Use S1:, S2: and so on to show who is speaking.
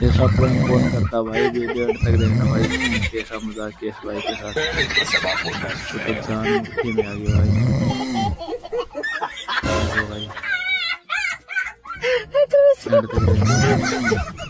S1: ऐसा प्रैंक कौन करता भाई, वीडियो एंड तक देखना भाई, कैसा मजाक किया इस भाई के साथ। तो जान मुट्ठी में आ गई भाई। देखो भाई, एंड तक देखना।